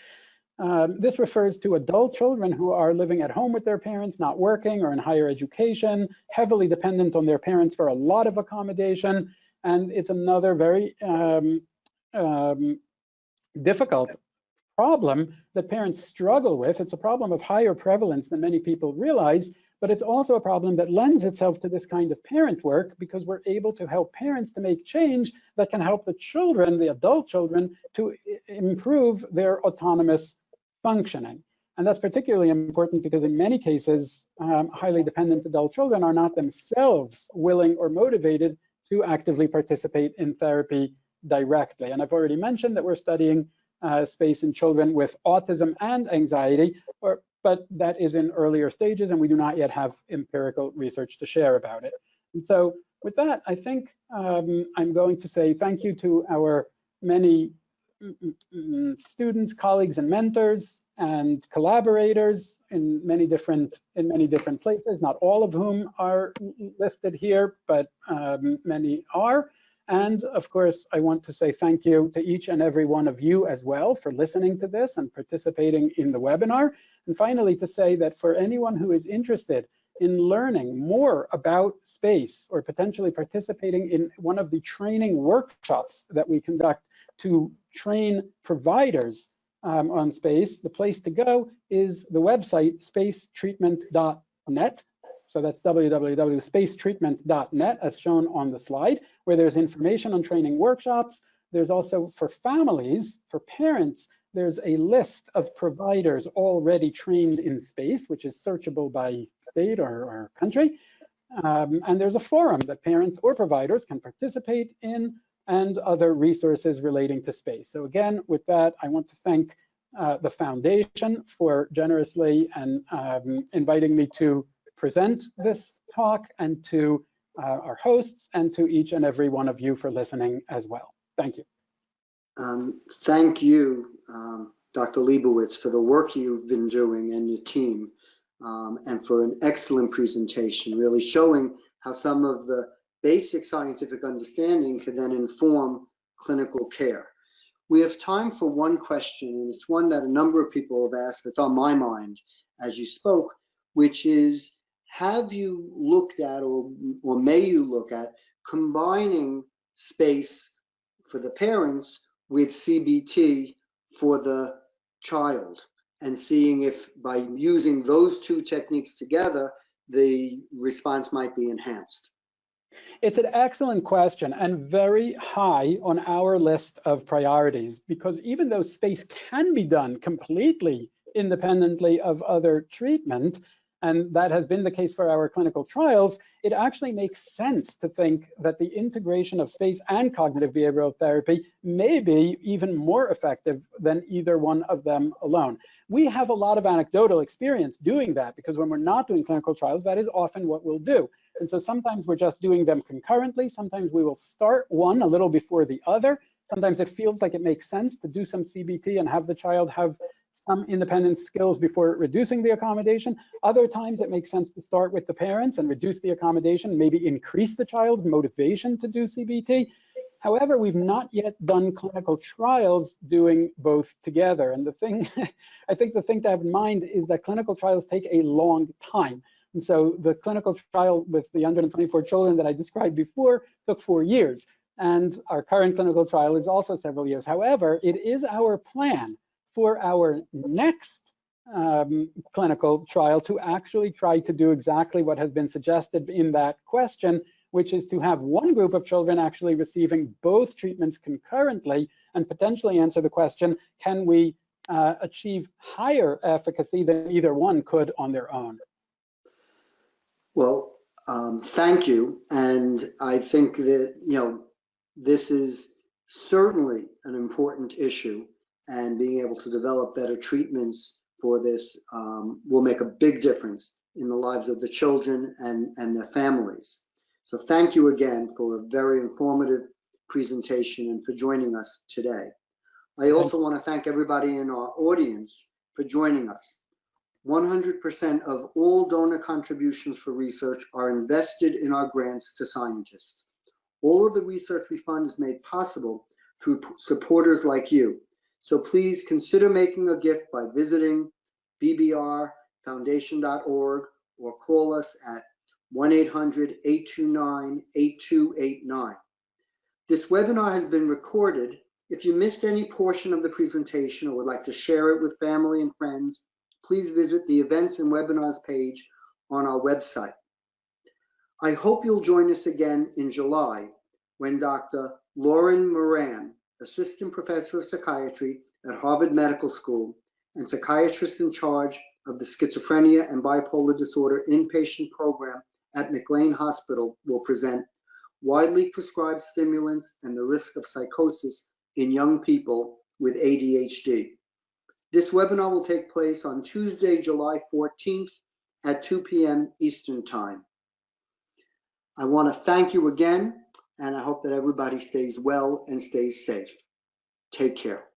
This refers to adult children who are living at home with their parents, not working or in higher education, heavily dependent on their parents for a lot of accommodation. And it's another very difficult problem that parents struggle with. It's a problem of higher prevalence than many people realize, but it's also a problem that lends itself to this kind of parent work because we're able to help parents to make change that can help the children, the adult children, to improve their autonomous functioning. And that's particularly important because in many cases, highly dependent adult children are not themselves willing or motivated to actively participate in therapy directly. And I've already mentioned that we're studying space in children with autism and anxiety, but that is in earlier stages, and we do not yet have empirical research to share about it. And so with that, I think I'm going to say thank you to our many students, colleagues, and mentors, and collaborators in many different places, not all of whom are listed here, but many are. And of course, I want to say thank you to each and every one of you as well for listening to this and participating in the webinar. And finally, to say that for anyone who is interested in learning more about space or potentially participating in one of the training workshops that we conduct to train providers on space, the place to go is the website spacetreatment.net. So that's www.spacetreatment.net, as shown on the slide, where there's information on training workshops. There's also, for families, for parents, there's a list of providers already trained in space, which is searchable by state or country. And there's a forum that parents or providers can participate in, and other resources relating to space. So again, with that, I want to thank the foundation for generously and inviting me to present this talk, and to our hosts, and to each and every one of you for listening as well. Thank you. Thank you, Dr. Lebowitz, for the work you've been doing and your team, and for an excellent presentation, really showing how some of the basic scientific understanding can then inform clinical care. We have time for one question, and it's one that a number of people have asked that's on my mind as you spoke, which is, have you looked at, or may you look at, combining space for the parents with CBT for the child, and seeing if by using those two techniques together, the response might be enhanced? It's an excellent question and very high on our list of priorities, because even though space can be done completely independently of other treatment, and that has been the case for our clinical trials, it actually makes sense to think that the integration of space and cognitive behavioral therapy may be even more effective than either one of them alone. We have a lot of anecdotal experience doing that, because when we're not doing clinical trials, that is often what we'll do. And so sometimes we're just doing them concurrently. Sometimes we will start one a little before the other. Sometimes it feels like it makes sense to do some CBT and have the child have some independent skills before reducing the accommodation. Other times it makes sense to start with the parents and reduce the accommodation, maybe increase the child's motivation to do CBT. However, we've not yet done clinical trials doing both together. And the thing, I think the thing to have in mind is that clinical trials take a long time. And so the clinical trial with the 124 children that I described before took 4 years. And our current clinical trial is also several years. However, it is our plan for our next clinical trial to actually try to do exactly what has been suggested in that question, which is to have one group of children actually receiving both treatments concurrently, and potentially answer the question, can we achieve higher efficacy than either one could on their own? Well, thank you. And I think that, this is certainly an important issue, and being able to develop better treatments for this will make a big difference in the lives of the children and their families. So thank you again for a very informative presentation and for joining us today. I also want to thank everybody in our audience for joining us. 100% of all donor contributions for research are invested in our grants to scientists. All of the research we fund is made possible through supporters like you. So please consider making a gift by visiting bbrfoundation.org or call us at 1-800-829-8289. This webinar has been recorded If you missed any portion of the presentation or would like to share it with family and friends, please visit the Events and Webinars page on our website. I hope you'll join us again in July when Dr. Lauren Moran, Assistant Professor of Psychiatry at Harvard Medical School and psychiatrist in charge of the Schizophrenia and Bipolar Disorder Inpatient Program at McLean Hospital, will present Widely Prescribed Stimulants and the Risk of Psychosis in Young People with ADHD. This webinar will take place on Tuesday, July 14th at 2 p.m. Eastern Time. I want to thank you again, and I hope that everybody stays well and stays safe. Take care.